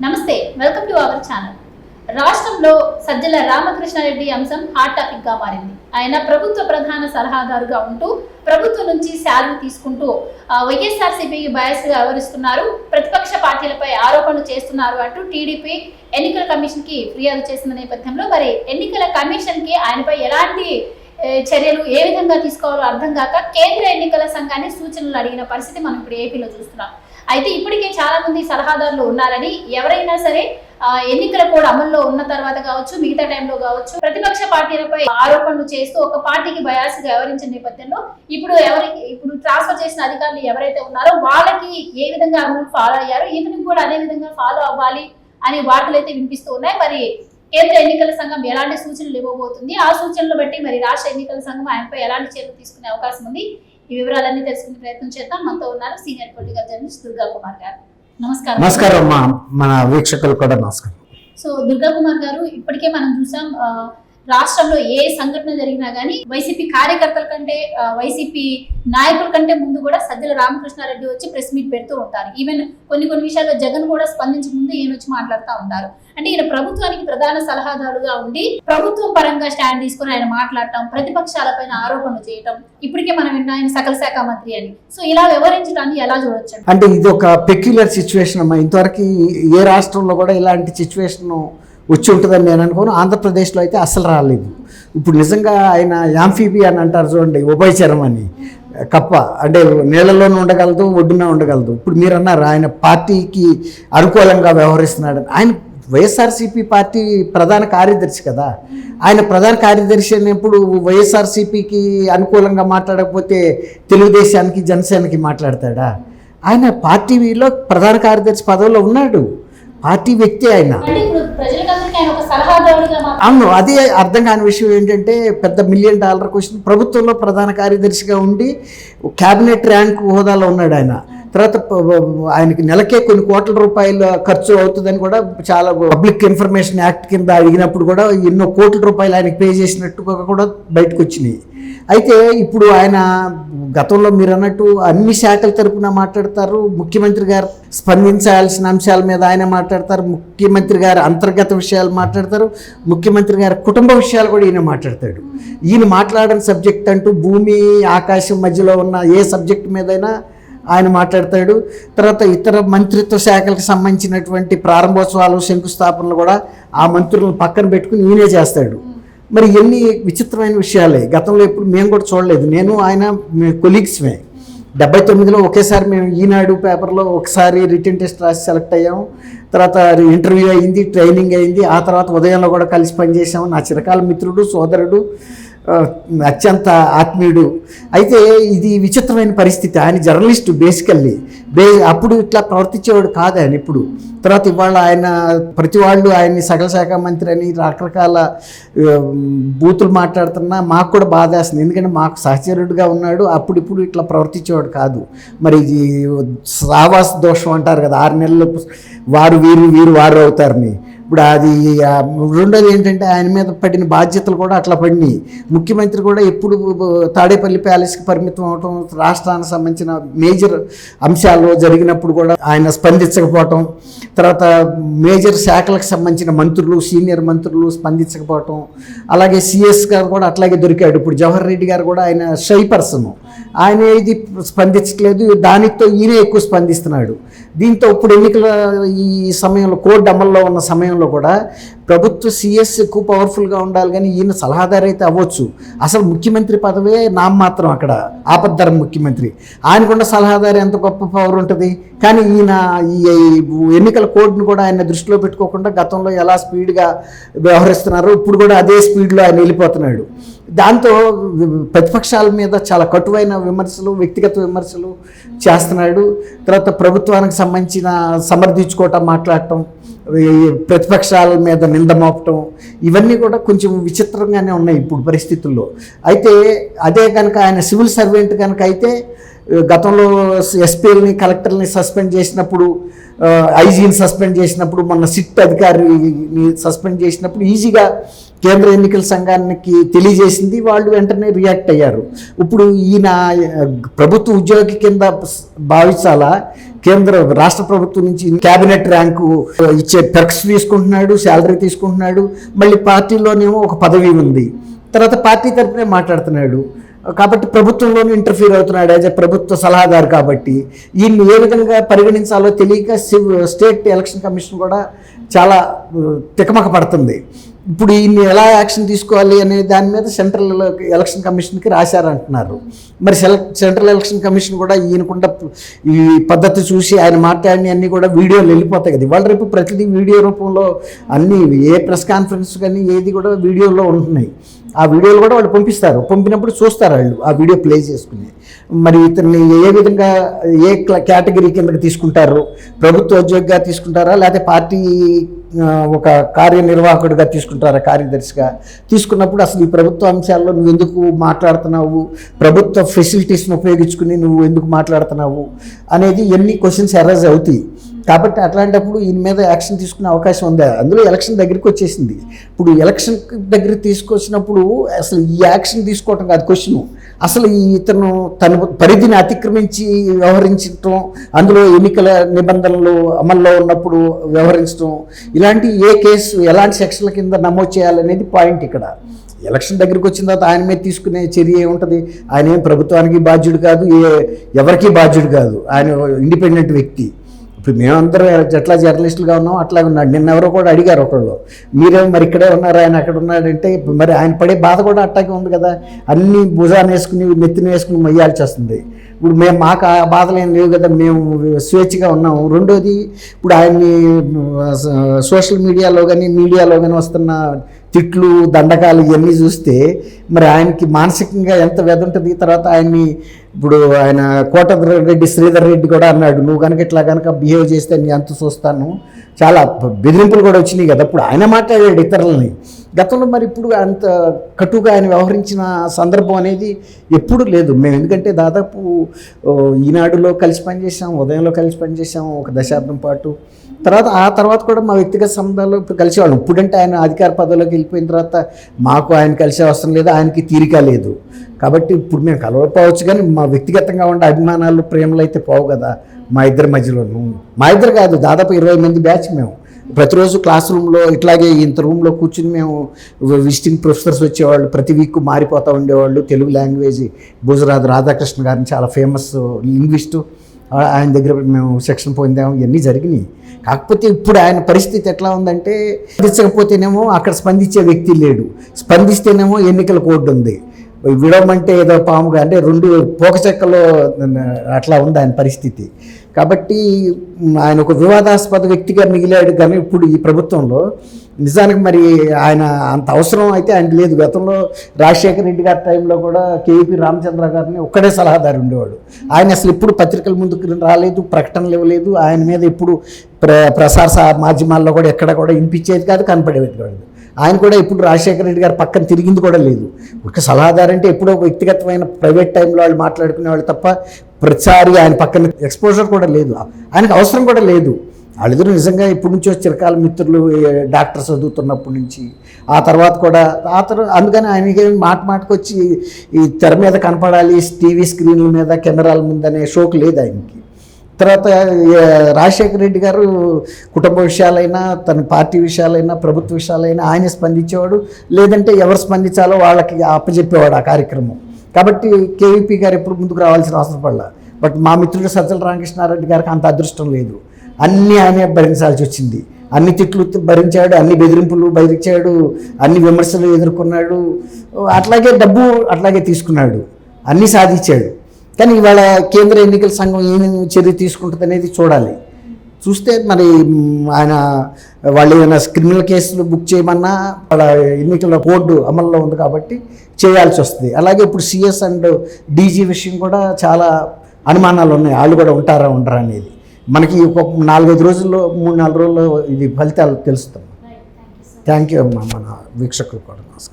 నమస్తే, welcome to our channel. రాష్ట్రంలో సజ్జల రామకృష్ణారెడ్డి అంశం హాట్ టాపిక్ గా మారింది. ఆయన ప్రభుత్వ ప్రధాన సలహాదారుగా ఉంటూ ప్రభుత్వం నుంచి శాలరీ తీసుకుంటూ వైఎస్ఆర్సీపీకి బయాస్ గా వ్యవహరిస్తున్నారు, ప్రతిపక్ష పార్టీలపై ఆరోపణలు చేస్తున్నారు అంటూ టీడీపీ ఎన్నికల కమిషన్ కి ఫిర్యాదు చేసిన నేపథ్యంలో మరి ఎన్నికల కమిషన్ కి ఆయనపై ఎలాంటి చర్యలు ఏ విధంగా తీసుకోవాలో అర్థం కాక కేంద్ర ఎన్నికల సంఘాన్ని సూచనలు అడిగిన పరిస్థితి మనం ఇప్పుడు ఏపీలో చూస్తున్నాం. అయితే ఇప్పటికే చాలా మంది సలహాదారులు ఉన్నారని, ఎవరైనా సరే ఎన్నికల కోడ్ అమల్లో ఉన్న తర్వాత కావచ్చు, మిగతా టైంలో కావచ్చు, ప్రతిపక్ష పార్టీలపై ఆరోపణలు చేస్తూ ఒక పార్టీకి బయాస్ గా వ్యవహరించిన నేపథ్యంలో ఇప్పుడు ట్రాన్స్ఫర్ చేసిన అధికారులు ఎవరైతే ఉన్నారో వాళ్ళకి ఏ విధంగా రూల్ ఫాలో అయ్యారో ఇతనికి కూడా అదే విధంగా ఫాలో అవ్వాలి అనే వార్తలు అయితే వినిపిస్తూ ఉన్నాయి. మరి కేంద్ర ఎన్నికల సంఘం ఎలాంటి సూచనలు ఇవ్వబోతుంది, ఆ సూచనలు బట్టి మరి రాష్ట్ర ఎన్నికల సంఘం ఆయనపై ఎలాంటి చర్యలు తీసుకునే అవకాశం ఉంది, ఈ వివరాలన్నీ తెలుసుకునే ప్రయత్నం చేద్దాం. మనతో ఉన్నారు senior political journalist Durga Kumar గారు. నమస్కారం. నమస్కారం మన వీక్షకులు కూడా నమస్కారం. సో దుర్గా కుమార్ గారు, ఇప్పటికే మనం చూసాం రాష్ట్రంలో ఏ సంఘటన జరిగినా గానీ వైసీపీ కార్యకర్తల కంటే వైసీపీ నాయకుల కంటే ముందు కూడా సజ్జల రామకృష్ణారెడ్డి వచ్చి ప్రెస్ మీట్ పెడుతూ ఉంటారు. ఈవెన్ కొన్ని విషయాల్లో జగన్ కూడా స్పందించే ముందు ఈయన వచ్చి మాట్లాడుతూ ఉంటారు. అంటే ఈయన ప్రభుత్వానికి ప్రధాన సలహాదారుగా ఉండి ప్రభుత్వం పరంగా స్టాండ్ తీసుకుని ఆయన మాట్లాడటం, ప్రతిపక్షాలపైన ఆరోపణలు చేయటం, ఇప్పటికే మనం విన్న ఆయన సకల శాఖ మంత్రి అని. సో ఇలా వ్యవహరించడాన్ని ఎలా చూడొచ్చు? అంటే ఇది ఒక పెక్యులర్ సిచ్యువేషన్ అమ్మా. ఇంతవరకు ఏ రాష్ట్రంలో కూడా ఇలాంటి సిచ్యువేషన్ వచ్చి ఉంటుందని నేను అనుకోను. ఆంధ్రప్రదేశ్లో అయితే అసలు రాలేదు. ఇప్పుడు నిజంగా ఆయన యాంఫీబీ అని అంటారు చూడండి, ఉభయచరం అని. కప్ప అంటే నీళ్ళలోనూ ఉండగలదు, ఒడ్డున ఉండగలదు. ఇప్పుడు మీరు అన్నారు ఆయన పార్టీకి అనుకూలంగా వ్యవహరిస్తున్నాడు. ఆయన వైఎస్ఆర్సీపీ పార్టీ ప్రధాన కార్యదర్శి కదా. ఆయన ప్రధాన కార్యదర్శి అయినప్పుడు వైఎస్ఆర్సీపీకి అనుకూలంగా మాట్లాడకపోతే తెలుగుదేశానికి జనసేనకి మాట్లాడతాడా? ఆయన పార్టీలో ప్రధాన కార్యదర్శి పదవిలో ఉన్నాడు, పార్టీ వ్యక్తి ఆయన. అవును, అదే అర్థం కాని విషయం ఏంటంటే పెద్ద $1 మిలియన్ క్వశ్చన్. ప్రభుత్వంలో ప్రధాన కార్యదర్శిగా ఉండి క్యాబినెట్ ర్యాంక్ హోదాలో ఉన్నాడు ఆయన. తర్వాత ఆయనకి నెలకే కొన్ని కోట్ల రూపాయల ఖర్చు అవుతుందని కూడా చాలా పబ్లిక్ ఇన్ఫర్మేషన్ యాక్ట్ కింద అడిగినప్పుడు కూడా ఎన్నో కోట్ల రూపాయలు ఆయనకి పే చేసినట్టుగా కూడా బయటకు వచ్చినాయి. అయితే ఇప్పుడు ఆయన గతంలో మీరు అన్నట్టు అన్ని శాఖల తరపున మాట్లాడతారు. ముఖ్యమంత్రి గారు స్పందించాల్సిన అంశాల మీద ఆయన మాట్లాడతారు, ముఖ్యమంత్రి గారు అంతర్గత విషయాలు మాట్లాడతారు, ముఖ్యమంత్రి గారి కుటుంబ విషయాలు కూడా ఈయన మాట్లాడతాడు. ఈయన మాట్లాడని సబ్జెక్ట్ అంటూ భూమి ఆకాశం మధ్యలో ఉన్న ఏ సబ్జెక్ట్ మీదైనా ఆయన మాట్లాడతాడు. తర్వాత ఇతర మంత్రిత్వ శాఖలకు సంబంధించినటువంటి ప్రారంభోత్సవాలు, శంకుస్థాపనలు కూడా ఆ మంత్రులను పక్కన పెట్టుకుని ఈయనే చేస్తాడు. మరి ఎన్ని విచిత్రమైన విషయాలే గతంలో ఎప్పుడు మేము కూడా చూడలేదు. నేను ఆయన కొలీగ్స్మే. 79లో ఒకేసారి మేము ఈనాడు పేపర్లో ఒకసారి రిటన్ టెస్ట్ రాసి సెలెక్ట్ అయ్యాము. తర్వాత ఇంటర్వ్యూ అయింది, ట్రైనింగ్ అయింది. ఆ తర్వాత ఉదయంలో కూడా కలిసి పనిచేసాము. నా చిరకాల మిత్రుడు, సోదరుడు, అత్యంత ఆత్మీయుడు. అయితే ఇది విచిత్రమైన పరిస్థితి. ఆయన జర్నలిస్టు బేసికల్లీ. అప్పుడు ఇట్లా ప్రవర్తించేవాడు కాదు ఆయన ఇప్పుడు. తర్వాత ఇవాళ ఆయన ప్రతి వాళ్ళు ఆయన్ని సకల శాఖ మంత్రి అని రకరకాల బూతులు మాట్లాడుతున్నా మాకు కూడా బాధేస్తుంది. ఎందుకంటే మాకు సహచరుడిగా ఉన్నాడు. ఇప్పుడు ఇట్లా ప్రవర్తించేవాడు కాదు. మరి ఇది సావాస దోషం అంటారు కదా, 6 నెలలు వారు వీరు, వీరు వారు అవుతారని. ఇప్పుడు అది రెండోది ఏంటంటే ఆయన మీద పడిన బాధ్యతలు కూడా అట్లా పడినాయి. ముఖ్యమంత్రి కూడా ఎప్పుడు తాడేపల్లి ప్యాలెస్కి పరిమితం అవటం, రాష్ట్రానికి సంబంధించిన మేజర్ అంశాలు జరిగినప్పుడు కూడా ఆయన స్పందించకపోవటం, తర్వాత మేజర్ శాఖలకు సంబంధించిన మంత్రులు, సీనియర్ మంత్రులు స్పందించకపోవటం, అలాగే సిఎస్ గారు కూడా అట్లాగే దొరికాడు. ఇప్పుడు జవహర్ రెడ్డి గారు కూడా ఆయన షై పర్సన్, ఆయన ఇది స్పందించట్లేదు. దానితో ఈయన ఎక్కువ స్పందిస్తున్నాడు. దీంతో ఇప్పుడు ఎన్నికల ఈ సమయంలో కోడ్ అమల్లో ఉన్న సమయంలో కూడా ప్రభుత్వ సిఎస్ ఎక్కువ పవర్ఫుల్గా ఉండాలి, కానీ ఈయన సలహాదారు అయితే అవ్వచ్చు. అసలు ముఖ్యమంత్రి పదవే నామమాత్రం అక్కడ, ఆపద్ధర్మ ముఖ్యమంత్రి. ఆయనకున్న సలహాదారు ఎంత గొప్ప పవర్ ఉంటుంది. కానీ ఈయన ఈ ఎన్నికల కోడ్ను కూడా ఆయన దృష్టిలో పెట్టుకోకుండా గతంలో ఎలా స్పీడ్గా వ్యవహరిస్తున్నారు, ఇప్పుడు కూడా అదే స్పీడ్లో ఆయన వెళ్ళిపోతున్నాడు. దాంతో ప్రతిపక్షాల మీద చాలా కటువైన విమర్శలు, వ్యక్తిగత విమర్శలు చేస్తున్నాడు. తర్వాత ప్రభుత్వానికి సంబంధించిన సమర్థించుకోవటం, మాట్లాడటం, ప్రతిపక్షాల మీద నింద మోపటం, ఇవన్నీ కూడా కొంచెం విచిత్రంగానే ఉన్నాయి ఇప్పుడు పరిస్థితుల్లో. అయితే అదే కనుక ఆయన సివిల్ సర్వెంట్ కనుక అయితే గతంలో ఎస్పీలని కలెక్టర్ని సస్పెండ్ చేసినప్పుడు, ఐజీని సస్పెండ్ చేసినప్పుడు, మొన్న సిట్ అధికారిని సస్పెండ్ చేసినప్పుడు ఈజీగా కేంద్ర ఎన్నికల సంఘానికి తెలియజేసింది, వాళ్ళు వెంటనే రియాక్ట్ అయ్యారు. ఇప్పుడు ఈయన ప్రభుత్వ ఉద్యోగి కింద భావించాలా, రాష్ట్ర ప్రభుత్వం నుంచి క్యాబినెట్ ర్యాంకు ఇచ్చే పెర్క్స్ తీసుకుంటున్నాడు, శాలరీ తీసుకుంటున్నాడు, మళ్ళీ పార్టీలోనేమో ఒక పదవి ఉంది, తర్వాత పార్టీ తరఫునే మాట్లాడుతున్నాడు. కాబట్టి ప్రభుత్వంలోనే ఇంటర్ఫీర్ అవుతున్నాడు యాజ్ ఎ ప్రభుత్వ సలహాదారు. కాబట్టి ఈయన్ని ఏ విధంగా పరిగణించాలో తెలియక స్టేట్ ఎలక్షన్ కమిషన్ కూడా చాలా తికమక పడుతుంది. ఇప్పుడు ఈయన్ని ఎలా యాక్షన్ తీసుకోవాలి అనే దాని మీద సెంట్రల్ ఎలక్షన్ కమిషన్కి రాశారంటున్నారు. మరి సెంట్రల్ ఎలక్షన్ కమిషన్ కూడా ఈయనకుండా ఈ పద్ధతి చూసి ఆయన మాట్లాడిన అన్నీ కూడా వీడియోలు వెళ్ళిపోతాయి కదా. ఇవాళ రేపు ప్రతిదీ వీడియో రూపంలో అన్నీ, ఏ ప్రెస్ కాన్ఫరెన్స్ కానీ ఏది కూడా వీడియోలో ఉంటున్నాయి. ఆ వీడియోలు కూడా వాళ్ళు పంపిస్తారు, పంపినప్పుడు చూస్తారు వాళ్ళు ఆ వీడియో ప్లే చేసుకుని. మరి ఇతన్ని ఏ విధంగా ఏ కేటగిరీ కిందకి తీసుకుంటారు, ప్రభుత్వ ఉద్యోగిగా తీసుకుంటారా లేకపోతే పార్టీ ఒక కార్యనిర్వాహకుడిగా తీసుకుంటారా, కార్యదర్శిగా తీసుకున్నప్పుడు అసలు ఈ ప్రభుత్వ అంశాల్లో నువ్వు ఎందుకు మాట్లాడుతున్నావు, ప్రభుత్వ ఫెసిలిటీస్ని ఉపయోగించుకుని నువ్వు ఎందుకు మాట్లాడుతున్నావు అనేది ఎన్ని క్వశ్చన్స్ అరైజ్ అవుతాయి. కాబట్టి అట్లాంటప్పుడు ఈయన మీద యాక్షన్ తీసుకునే అవకాశం ఉందా? అందులో ఎలక్షన్ దగ్గరికి వచ్చేసింది. ఇప్పుడు ఎలక్షన్ దగ్గరికి తీసుకొచ్చినప్పుడు అసలు ఈ యాక్షన్ తీసుకోవటం కాదు క్వశ్చన్, అసలు ఇతను తన పరిధిని అతిక్రమించి వ్యవహరించడం, అందులో ఎన్నికల నిబంధనలు అమల్లో ఉన్నప్పుడు వ్యవహరించడం, ఇలాంటి ఏ కేసు ఎలాంటి సెక్షన్ల కింద నమోదు చేయాలనేది పాయింట్ ఇక్కడ. ఎలక్షన్ దగ్గరికి వచ్చిన తర్వాత ఆయన మీద తీసుకునే చర్య ఏముంటుంది? ఆయన ఏం ప్రభుత్వానికి బాధ్యుడు కాదు, ఎవరికీ బాధ్యుడు కాదు, ఆయన ఇండిపెండెంట్ వ్యక్తి. ఇప్పుడు మేమందరం ఎట్లా జర్నలిస్టులుగా ఉన్నాం అట్లాగే ఉన్నాడు. నిన్న ఎవరో కూడా అడిగారు ఒకళ్ళు, మీరేమో మరి ఇక్కడే ఉన్నారు, ఆయన అక్కడ ఉన్నాడంటే మరి ఆయన పడే బాధ కూడా అట్టాగే ఉంది కదా. అన్నీ భుజాన్ని వేసుకుని నెత్తిన వేసుకుని మొయ్యాల్సి వస్తుంది. ఇప్పుడు మాకు ఆ బాధలు ఏం లేవు కదా, మేము స్వేచ్ఛగా ఉన్నాము. రెండోది, ఇప్పుడు ఆయన్ని సోషల్ మీడియాలో కానీ వస్తున్న తిట్లు, దండకాలు ఇవన్నీ చూస్తే మరి ఆయనకి మానసికంగా ఎంత వ్యధ ఉంటుంది. తర్వాత ఇప్పుడు ఆయన కోటరెడ్డి శ్రీధర్ రెడ్డి కూడా అన్నాడు, నువ్వు కనుక ఇట్లా కనుక బిహేవ్ చేస్తే నీ అంత చూస్తాను, చాలా బెదిరింపులు కూడా వచ్చినాయి కదా. ఇప్పుడు ఆయన మాట్లాడాడు ఇతరులని గతంలో. మరి ఇప్పుడు అంత కటుగా ఆయన వ్యవహరించిన సందర్భం అనేది ఎప్పుడు లేదు. మేము ఎందుకంటే దాదాపు ఈనాడులో కలిసి పనిచేసాం, ఉదయంలో కలిసి పనిచేసాం ఒక దశాబ్దం పాటు. ఆ తర్వాత కూడా మా వ్యక్తిగత సంబంధాలు కలిసేవాళ్ళం. ఇప్పుడంటే ఆయన అధికార పదవిలోకి వెళ్ళిపోయిన తర్వాత మాకు ఆయన కలిసే అవసరం లేదు, ఆయనకి తీరిక లేదు. కాబట్టి ఇప్పుడు మేము కలవకపోవచ్చు, కానీ మా వ్యక్తిగతంగా ఉండే అభిమానాలు, ప్రేమలు అయితే పోవు కదా మా ఇద్దరి మధ్యలోనూ. మా ఇద్దరు కాదు, దాదాపు 20 మంది బ్యాచ్ మేము. ప్రతిరోజు క్లాస్ రూమ్లో ఇట్లాగే ఇంత రూమ్లో కూర్చుని మేము విజిటింగ్ ప్రొఫెసర్స్ వచ్చేవాళ్ళు, ప్రతి వీక్ మారిపోతూ ఉండేవాళ్ళు. తెలుగు లాంగ్వేజ్ భూజరాజు రాధాకృష్ణ గారిని, చాలా ఫేమస్ లింగ్విస్టు, ఆయన దగ్గర మేము సెక్షన్ పొందాము. ఇవన్నీ జరిగినాయి. కాకపోతే ఇప్పుడు ఆయన పరిస్థితి ఎట్లా ఉందంటే, స్పందించకపోతేనేమో అక్కడ స్పందించే వ్యక్తి లేడు, స్పందిస్తేనేమో ఎన్నికల కోడ్ ఉంది, విడవమంటే ఏదో పాముగా, అంటే రెండు పోకచెక్కలో అట్లా ఉంది ఆయన పరిస్థితి. కాబట్టి ఆయన ఒక వివాదాస్పద వ్యక్తిగా మిగిలాడు. కానీ ఇప్పుడు ఈ ప్రభుత్వంలో నిజానికి మరి ఆయన అంత అవసరం అయితే ఆయనకు లేదు. గతంలో రాజశేఖర రెడ్డి గారి టైంలో కూడా కేవీపీ రామచంద్ర గారిని ఒక్కడే సలహాదారు ఉండేవాడు. ఆయన అసలు ఎప్పుడు పత్రికల ముందుకు రాలేదు, ప్రకటనలు ఇవ్వలేదు. ఆయన మీద ఎప్పుడు ప్రసార మాధ్యమాల్లో కూడా ఎక్కడ కూడా వినిపించేది కాదు, కనపడేది కాదు. ఆయన కూడా ఇప్పుడు రాజశేఖర రెడ్డి గారు పక్కన తిరిగింది కూడా లేదు. ఒక సలహాదారు అంటే ఎప్పుడో వ్యక్తిగతమైన ప్రైవేట్ టైంలో వాళ్ళు మాట్లాడుకునేవాళ్ళు తప్ప ప్రతిసారి ఆయన పక్కన ఎక్స్పోజర్ కూడా లేదు, ఆయనకు అవసరం కూడా లేదు. వాళ్ళిద్దరూ నిజంగా ఇప్పటి నుంచో చిరకాల మిత్రులు, డాక్టర్ చదువుతున్నప్పటి నుంచి. ఆ తర్వాత కూడా అందుకని ఆయనకి మాటకు వచ్చి ఈ తెర మీద కనపడాలి, టీవీ స్క్రీన్ల మీద, కెమెరాల మీద అనే షోకు లేదు ఆయనకి. తర్వాత రాజశేఖర రెడ్డి గారు కుటుంబ విషయాలైనా, తన పార్టీ విషయాలైనా, ప్రభుత్వ విషయాలైనా ఆయన స్పందించేవాడు. లేదంటే ఎవరు స్పందించాలో వాళ్ళకి అప్పచెప్పేవాడు ఆ కార్యక్రమం. కాబట్టి కేవీపీ గారు ఎప్పుడు ముందుకు రావాల్సిన అవసరం పడలా. బట్ మా మిత్రుడు సజ్జల రామకృష్ణారెడ్డి గారికి అంత అదృష్టం లేదు. అన్నీ ఆయనే భరించాల్సి వచ్చింది. అన్ని తిట్లు భరించాడు, అన్ని బెదిరింపులు భరించాడు, అన్ని విమర్శలు ఎదుర్కొన్నాడు. అట్లాగే డబ్బు అట్లాగే తీసుకున్నాడు, అన్నీ సాధించాడు. కానీ ఇవాళ కేంద్ర ఎన్నికల సంఘం ఏమి చర్య తీసుకుంటుంది అనేది చూడాలి. చూస్తే మరి ఆయన వాళ్ళు ఏమైనా క్రిమినల్ కేసులు బుక్ చేయమన్నా వాళ్ళ ఎన్నికల కోడ్ అమల్లో ఉంది కాబట్టి చేయాల్సి వస్తుంది. అలాగే ఇప్పుడు సిఎస్ అండ్ డీజీ విషయం కూడా చాలా అనుమానాలు ఉన్నాయి, వాళ్ళు కూడా ఉంటారా ఉండరా అనేది. మనకి ఒక 4-5 రోజుల్లో, 3-4 రోజుల్లో ఇది ఫలితాలు తెలుస్తాం. థ్యాంక్ యూ అమ్మా మన వీక్షకులు కూడా.